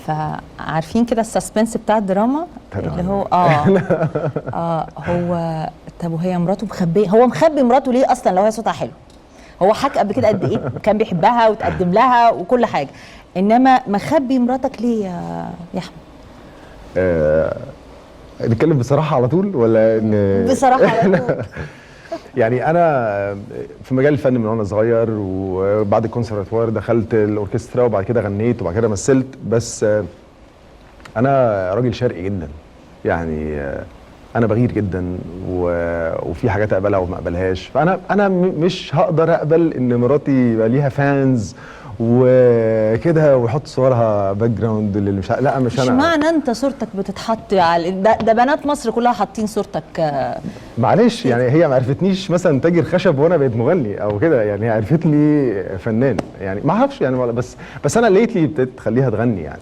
فعارفين كده السسبنس بتاع الدراما اللي هو هو طب وهي مراته مخبيه، هو مخبي مراته ليه اصلا لو هي صوتها حلو؟ هو حكى قبل كده قد ايه كان بيحبها وتقدم لها وكل حاجه، انما مخبي مراتك ليه يا احمد؟ نتكلم بصراحه على طول ولا بصراحه على طول؟ يعني انا في مجال الفن من وانا صغير، وبعد الكونسرفتوار دخلت الاوركسترا، وبعد كده غنيت، وبعد كده مثلت. بس انا راجل شرقي جدا، يعني انا بغير جدا وفي حاجات اقبلها وما اقبلهاش. فانا مش هقدر اقبل ان مراتي يبقى ليها فانز وكده ويحط صورها باك جراوند اللي مش لا مش انا. اشمعنى انت صورتك بتتحط على ده بنات مصر كلها حاطين صورتك. معلش يعني هي ما عرفتنيش مثلا تاجر خشب وانا بقيت مغني او كده، يعني هي عرفت لي فنان، يعني ما اعرفش يعني، بس انا ليتلي ابتديت تخليها تغني يعني.